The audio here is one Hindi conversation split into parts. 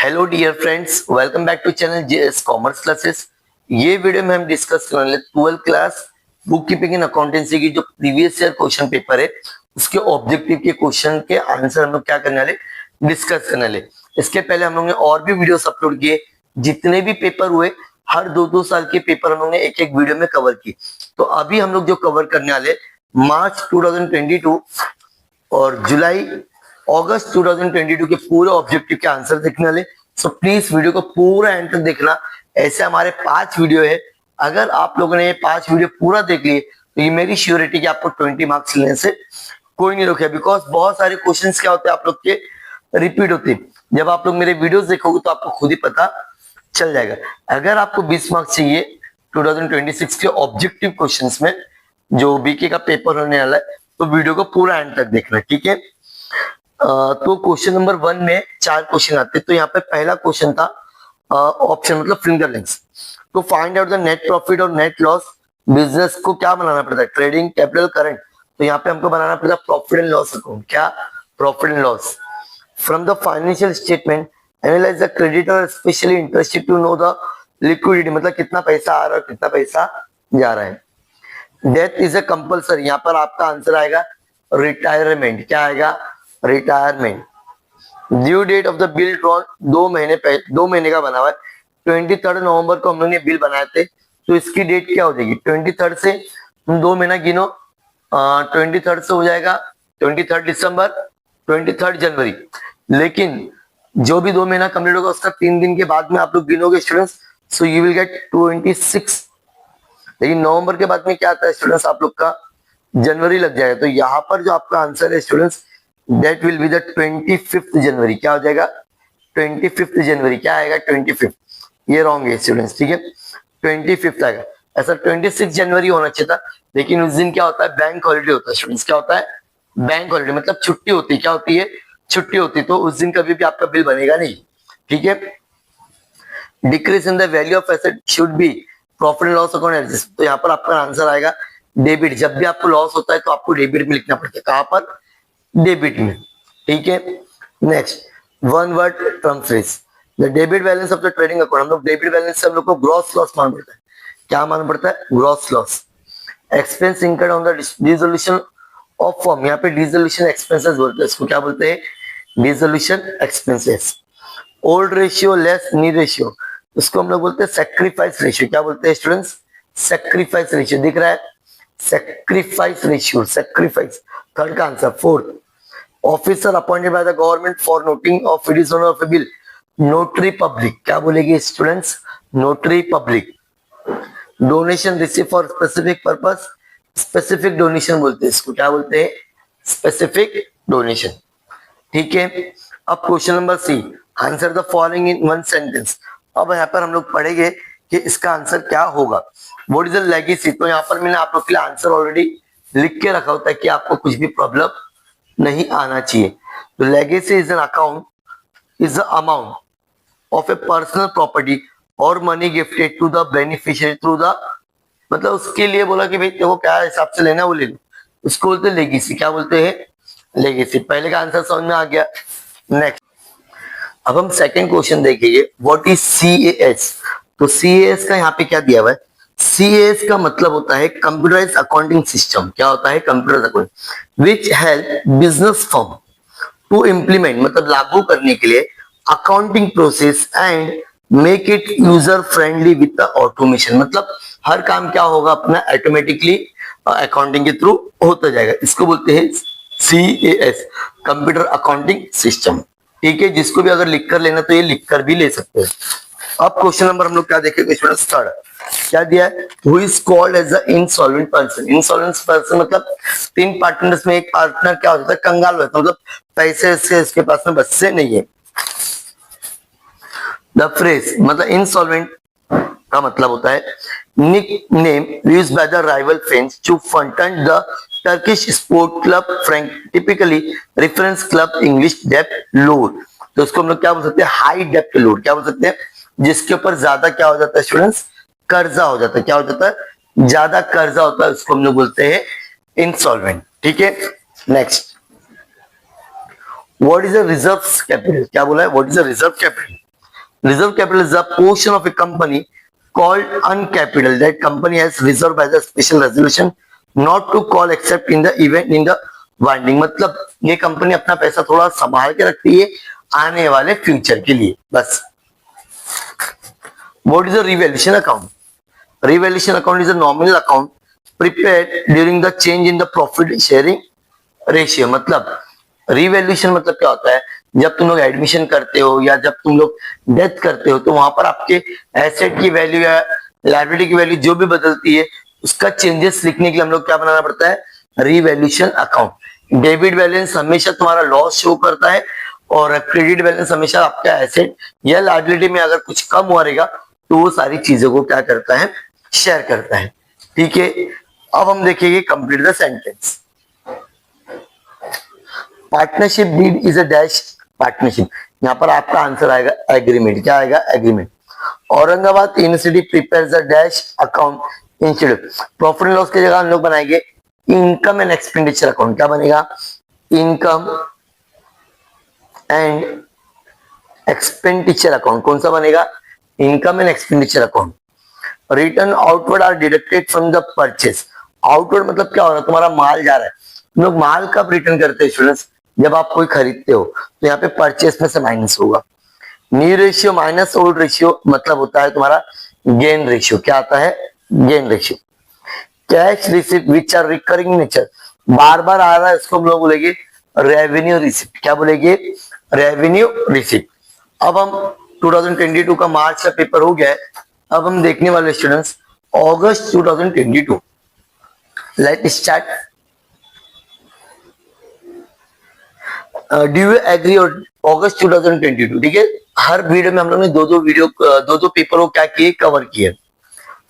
Hello dear friends, welcome back to channel JS commerce classes. ये वीडियो में हम डिस्कस करने वाले 12th class book keeping and accountancy की जो प्रीवियस ईयर क्वेश्चन पेपर है उसके ऑब्जेक्टिव के क्वेश्चन के आंसर हम लोग क्या करने वाले, डिस्कस करने वाले। इसके पहले हम लोग ने और भी वीडियोस अपलोड किए, जितने भी पेपर हुए हर 2-2 साल के पेपर हम लोग ने एक एक वीडियो में कवर की। तो अभी हम लोग जो कवर करने वाले मार्च 2022 और जुलाई अगस्त 2022 के पूरे ऑब्जेक्टिव के आंसर देखने वाले। सो प्लीज वीडियो को पूरा एंड तक देखना। ऐसे हमारे 5 वीडियो है, अगर आप लोगों ने ये 5 वीडियो पूरा देख लिए तो ये मेरी श्योरिटी कि आपको 20 मार्क्स लेने से कोई नहीं रोके। बिकॉज बहुत सारे क्वेश्चंस क्या होते हैं आप लोग के रिपीट होते हैं। जब आप लोग मेरे वीडियोस देखोगे तो आपको खुद ही पता चल जाएगा। अगर आपको 20 मार्क्स चाहिए 2026 के ऑब्जेक्टिव क्वेश्चंस में जो बीके का पेपर होने वाला है, तो वीडियो को पूरा एंड तक देखना, ठीक है। तो क्वेश्चन नंबर 1 में 4 क्वेश्चन आते हैं। तो यहाँ पे पहला क्वेश्चन था ऑप्शन मतलब फिंगर लेंस। तो find out the net profit और नेट लॉस। बिजनेस को क्या बनाना पड़ता है, ट्रेडिंग, कैपिटल, करंट। तो यहाँ पे हमको बनाना पड़ता है प्रॉफिट एंड लॉस अकाउंट। क्या? Profit and loss. From the financial statement analyse the creditor, specially interested to know the liquidity, मतलब कितना पैसा आ रहा है कितना पैसा जा रहा है। डेथ इज ए कंपल्सरी, यहाँ पर आपका आंसर आएगा रिटायरमेंट। क्या आएगा? Retirement. Due date of the bill drawn 2 महीने पहले, 2 महीने का बना हुआ है। 23 नवंबर को हम लोग ने बिल बनाए थे, तो इसकी डेट क्या हो जाएगी? 23 से 2 महीना गिनो, 23 से हो जाएगा 23 दिसंबर, 23 जनवरी। लेकिन जो भी 2 महीना कंप्लीट होगा उसका 3 दिन के बाद में आप लोग गिनोगे students, so you will get 26। लेकिन नवंबर के बाद में क्या आता है स्टूडेंट्स, आप लोग का जनवरी लग जाएगा। तो यहाँ पर जो आपका आंसर है students, that will be the 25 जनवरी। क्या हो जाएगा? 25 जनवरी। क्या आएगा? 25। ये रॉन्ग है स्टूडेंट्स, ठीक है। 25 आएगा। ऐसा 26 जनवरी होना चाहिए था, लेकिन उस दिन क्या होता है? बैंक हॉलिडे होता है स्टूडेंट्स। क्या होता है? बैंक हॉलिडे, मतलब छुट्टी होती है। क्या होती है? छुट्टी होती है। तो उस दिन कभी भी आपका बिल बनेगा नहीं, ठीक है। Decrease in the value of asset should be profit and loss account adjust. तो यहाँ पर आपका आंसर आएगा डेबिट। जब भी आपको लॉस होता है तो आपको डेबिट में लिखना पड़ता है। कहां पर? डेबिट में, ठीक है। Next, one word term phrase, the debit balance of the trading account. हम लोग डेबिट बैलेंस से हम लोग को ग्रॉस लॉस मालूम पड़ता है। क्या मालूम पड़ता है? Gross loss. Expense incurred on the dissolution of firm, यहाँ पे डिसोल्यूशन एक्सपेंसेस बोलते हैं इसको। क्या बोलते हैं? Dissolution expenses. Old ratio less new ratio, उसको हम लोग बोलते हैं सेक्रीफाइस रेशियो। क्या बोलते हैं स्टूडेंट्स? Sacrifice ratio. दिख रहा है? Sacrifice ratio, sacrifice. थर्ड का answer. Fourth, officer appointed by the government for noting of fiduciary of a bill, notary public. क्या बोलेगी students? Notary public. Donation receive for specific purpose, specific donation बोलते हैं इसको। क्या बोलते हैं? स्पेसिफिक डोनेशन, ठीक है। अब question number C, answer the following in 1 sentence. अब यहाँ पर हम लोग पढ़ेंगे कि इसका आंसर क्या होगा। What is the legacy. तो यहाँ पर मैंने आप लोग के लिए आंसर ऑलरेडी लिख के रखा होता है कि आपको कुछ भी प्रॉब्लम नहीं आना चाहिए। तो legacy is an account, is the amount of a personal property और money gifted to the beneficiary through the, मतलब उसके लिए बोला कि भाई देखो क्या हिसाब से लेना वो ले लो, उसको बोलते हैं लेगेसी। क्या बोलते हैं? लेगेसी। पहले का आंसर समझ में आ गया। नेक्स्ट, अब हम सेकंड क्वेश्चन देखेंगे, व्हाट इज सीएएस। तो सीएएस का यहाँ पे क्या दिया हुआ है? सीएएस का मतलब होता है कंप्यूटराइज्ड अकाउंटिंग सिस्टम। क्या होता है? Computerised accounting which help business firm to implement, मतलब लागू करने के लिए accounting process and make it user friendly with the automation. मतलब हर काम क्या होगा अपना ऑटोमेटिकली अकाउंटिंग के थ्रू होता जाएगा। इसको बोलते हैं सीएएस, कंप्यूटर अकाउंटिंग सिस्टम, ठीक है। जिसको भी अगर लिख कर लेना तो ये लिख कर भी ले सकते हैं। अब क्वेश्चन नंबर हम लोग क्या देखेंगे स्टूडेंट्स? थर्ड क्या दिया है? Who is called as the insolvent person. Insolvent person मतलब 3 पार्टनर्स में एक पार्टनर क्या होता है? कंगाल होता है, मतलब पैसे से इसके पास में बच्चे नहीं है। द फ्रेज मतलब इंसॉल्वेंट का मतलब होता है nick name used by the rival fans to front the Turkish sport club frank, typically reference club English डेप्ट लोड। तो उसको हम लोग क्या बोल सकते हैं? हाई डेप्ट लोड। क्या बोल सकते हैं? जिसके ऊपर ज्यादा क्या हो जाता है स्टूडेंट्स? कर्जा हो जाता है। क्या हो जाता है? ज्यादा कर्जा होता है, उसको हम लोग बोलते हैं इंसॉल्वेंट, ठीक है। Next, what is the reserve capital. क्या बोला है? What is the reserve capital. Reserve capital is a portion of A company called uncapital that company has reserved by the special resolution not to call except in the event in the winding। मतलब ये कंपनी अपना पैसा थोड़ा संभाल के रखती है आने वाले फ्यूचर के लिए बस। What is a revaluation account? Revaluation account is a nominal account prepared during the change in the profit sharing ratio। मतलब रिवैल्यूएशन मतलब क्या होता है, जब तुम लोग एडमिशन करते हो या जब तुम लोग डेथ करते हो तो वहां पर आपके एसेट की वैल्यू या लायबिलिटी की वैल्यू जो भी बदलती है उसका चेंजेस लिखने के लिए हम लोग क्या बनाना पड़ता है, रिवैल्यूएशन अकाउंट। डेबिट बैलेंस हमेशा तुम्हारा लॉस शो करता है और क्रेडिट बैलेंस हमेशा आपका एसेट या लायबिलिटी में अगर कुछ कम हुआ रहेगा तो वो सारी चीजों को क्या करता है, शेयर करता है। ठीक है, अब हम देखेंगे complete the sentence. Partnership deed is a dash partnership, यहाँ पर आपका आंसर आएगा एग्रीमेंट। क्या आएगा, agreement. Aurangabad university prepares a dash account institute, profit and loss की जगह हम लोग बनाएंगे इनकम एंड एक्सपेंडिचर अकाउंट। क्या बनेगा, इनकम एंड एक्सपेंडिचर अकाउंट। कौन सा बनेगा, income and expenditure account. Return outward are deducted from the purchase. Outward मतलब क्या हो रहा है, तुम्हारा माल जा रहा है, तुम लोग माल कब रिटर्न करते हैं स्टूडेंट्स, जब आप कोई खरीदते हो तो यहाँ पे परचेस में से माइनस होगा। New ratio minus old ratio मतलब होता है तुम्हारा गेन रेशियो। क्या आता है, gain ratio. Cash receipt which are recurring nature, बार बार आ रहा है, इसको हम लोग बोलेंगे रेवेन्यू रिसिप्ट। क्या बोलेंगे, रेवेन्यू रिसिप्ट। अब हम 2022 का मार्च का पेपर हो गया है, अब हम देखने वाले स्टूडेंट्स अगस्त 2022। Let start. Do you agree और अगस्त 2022। ठीक है, हर वीडियो में हम लोग ने दो पेपर को क्या किए, कवर किए।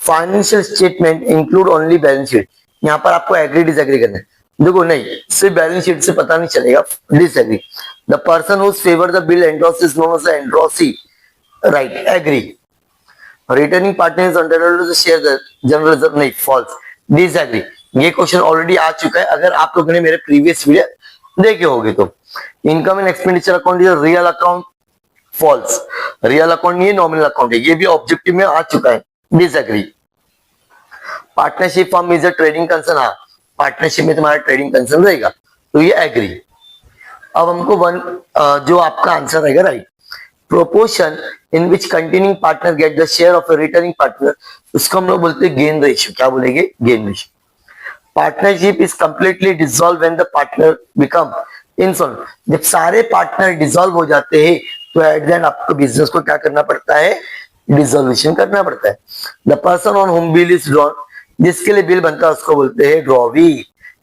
Financial statement include only balance sheet, यहाँ पर आपको एग्री डिसएग्री करना है। देखो नहीं, सिर्फ बैलेंस शीट से पता नहीं चलेगा, disagree. The person who favour the bill endorse is known as endorsee, right, agree. Returning partner is entitled to share the general reserve, नहीं, फॉल्स, डिसएग्री। ये क्वेश्चन ऑलरेडी आ चुका है अगर आप लोगों ने मेरे प्रीवियस वीडियो देखे होंगे तो। Income and expenditure account is real account, false. Real account नहीं है, नॉमिनल अकाउंट है, ये भी ऑब्जेक्टिव में आ चुका है, disagree. Partnership form is a trading concern, हाँ, पार्टनरशिप में तुम्हारा ट्रेडिंग कंसर्न रहेगा तो ये एग्री। अब हमको जो आपका आंसर रहेगा right. Proportion in which continuing partner get the share of A returning partner, उसको हम लोग बोलते हैं गेन रेशियो। क्या बोलेंगे, gain ratio. Partnership is completely dissolve when the partner become insolvent, जब सारे पार्टनर डिसॉल्व हो जाते हैं तो एट द एंड आपको बिजनेस को क्या करना पड़ता है, डिसॉल्यूशन करना पड़ता है। The person on home bill is drawn, जिसके लिए बिल बनता है उसको बोलते हैं ड्रॉवी।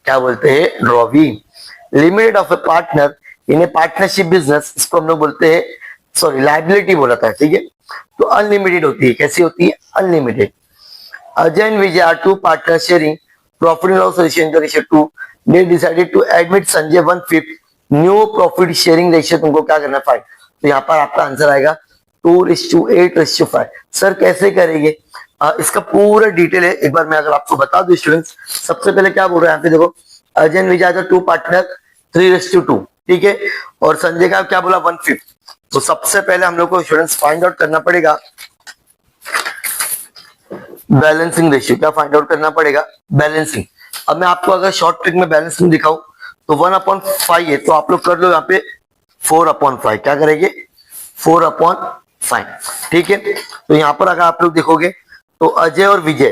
क्या बोलते हैं, drawee. Limited of A partner in A partnership business, इसको हम लोग बोलते हैं, सॉरी, लायबिलिटी बोला था, ठीक है, तो अनलिमिटेड होती है। कैसी होती है, unlimited. Ajay and Vijay are two partner sharing profit and loss ratio in the ratio 2, they decided to admit Sanjay 1/5 new profit sharing ratio, तुमको क्या करना है, 5। तो यहाँ पर आपका आंसर आएगा 2:8:5। सर कैसे करेंगे, इसका पूरा डिटेल है, एक बार मैं अगर आपको बता दूं स्टूडेंट्स। सबसे पहले क्या बोल रहे हैं यहाँ पे, देखो Ajay and Vijay two partner 3:2, ठीक है, और संजय का क्या बोला, 1/5। तो सबसे पहले हम लोग को स्टूडेंट्स फाइंड आउट करना पड़ेगा बैलेंसिंग रेशियो। क्या फाइंड आउट करना पड़ेगा, बैलेंसिंग। अब मैं आपको अगर शॉर्ट ट्रिक में बैलेंसिंग दिखाऊं तो 1/5 है, तो आप लोग कर लो यहाँ पे 4/5। क्या करेंगे, 4/5, ठीक है। तो यहाँ पर अगर आप लोग देखोगे तो अजय और विजय,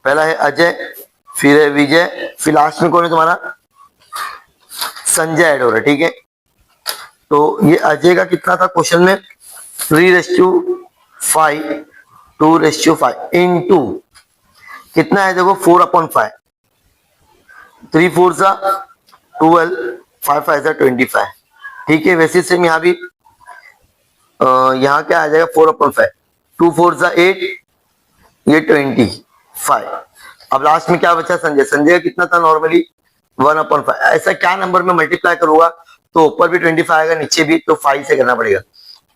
पहला है अजय, फिर है विजय, फिर लास्ट में कौन है तुम्हारा, संजय ऐड हो रहा है, ठीक है। तो ये अजय का कितना था क्वेश्चन में, 3:5, 2:5 इंटू कितना है, देखो 4/5, 3 4 12, 5 5 25, ठीक है। वैसे सेम यहाँ भी यहाँ क्या आ जाएगा, 4/5, 2 4 8, ये 25। अब लास्ट में क्या बचा, संजय, संजय का कितना था नॉर्मली, 1/5। ऐसा क्या नंबर में मल्टीप्लाई करूंगा तो ऊपर भी 25 आएगा, नीचे भी, तो 5 से करना पड़ेगा।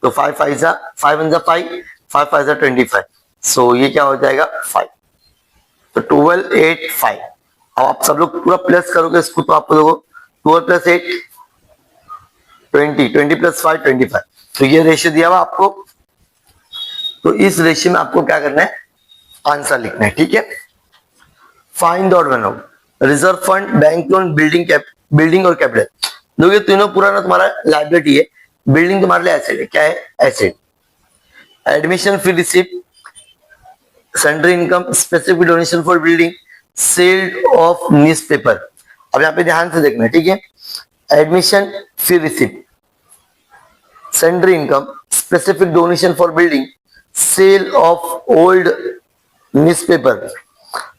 तो 5 5 5 1 5, 5 5 25। सो ये क्या हो जाएगा, 5। तो 12 8 5। अब आप सब लोग पूरा प्लस करोगे इसको तो आपको देखो 12 + 8 20, 20 + 5 25। तो ये रेशियो दिया हुआ आपको तो इस रेशियो में आपको क्या करना है, आंसर लिखना है, ठीक है। फाइंड आउट बनाओ, reserve fund, bank loan, building और कैपिटल। देखिए तीनों पुराना तुम्हारा लाइबिलिटी है, बिल्डिंग तुम्हारे लिए एसेट है, क्या है, asset. Admission fee receipt, salary income, specific donation for building, sale of newspaper. अब यहाँ पे ध्यान से देखना है, ठीक है। Admission fee receipt, salary income, specific donation for building, sale of old newspaper.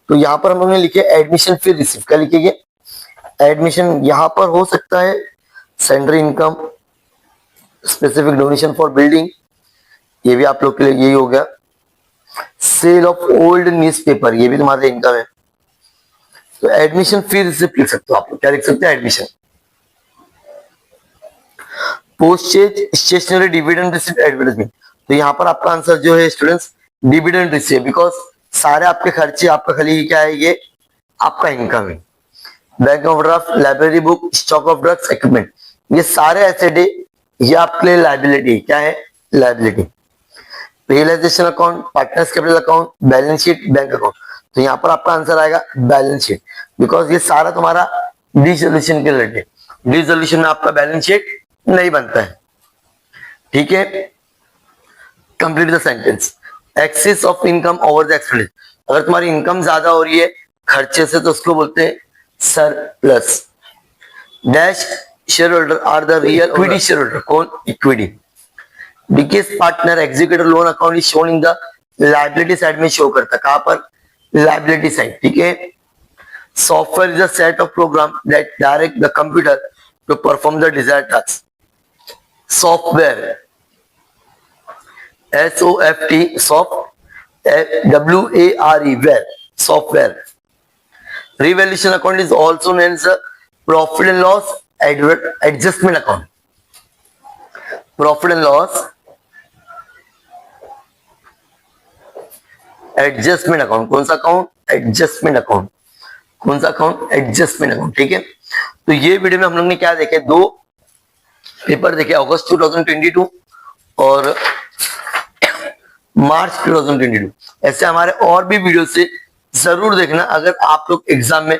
तो यहाँ पर हम लोगों ने लिखे एडमिशन फी रिसिप्ट, क्या लिखेंगे, एडमिशन। यहाँ पर हो सकता है salary income, specific donation for building, ये भी आप लोग के लिए यही हो गया। सेल ऑफ ओल्ड न्यूज़पेपर, ये भी तुम्हारे इनकम है। तो एडमिशन फी रिसिप्ट लिख सकते हो आप लोग, क्या लिख सकते हैं, admission. Postage, stationery, dividend receipt, advertisement. तो यहाँ पर आपका आंसर जो है स्टूडेंट्स डिविडेंड रिसिप्ट, बिकॉज सारे आपके खर्चे, आपका खाली क्या है, ये आपका इनकम है। Bank of draft, library book, stock of drugs, equipment, ये सारे एसेट है, ये आपके लिए लाइबिलिटी, क्या है, liability. Realisation account, partners capital account, balance sheet, bank account. तो यहाँ पर आपका आंसर आएगा बैलेंस शीट, बिकॉज ये सारा तुम्हारा डिसोल्यूशन के रिलेटेड, डिसोल्यूशन में आपका बैलेंस शीट नहीं बनता है, ठीक है। Complete the sentence, excess of income over the expenditure. अगर तुम्हारी इनकम ज्यादा हो रही है खर्चे से तो उसको बोलते हैं surplus. Dash share holder are the real equity share holder, कौन, equity. Biggest partner executive loan account is shown in the liability side में शो करता है, कहां पर, लायबिलिटी साइड, ठीक है। Software is a set of program that direct the computer to perform the desired task. Software, SOFT, soft, WARE, where, software. Revaluation account is also known as a profit and loss adjustment account. Profit and loss adjustment account, कौन सा अकाउंट, एडजस्टमेंट अकाउंट, कौन सा अकाउंट, एडजस्टमेंट अकाउंट, ठीक है। तो ये वीडियो में हम लोग ने क्या देखे, दो पेपर देखे, अगस्त 2022 और मार्च 2022। ऐसे हमारे और भी वीडियो से जरूर देखना अगर आप लोग एग्जाम में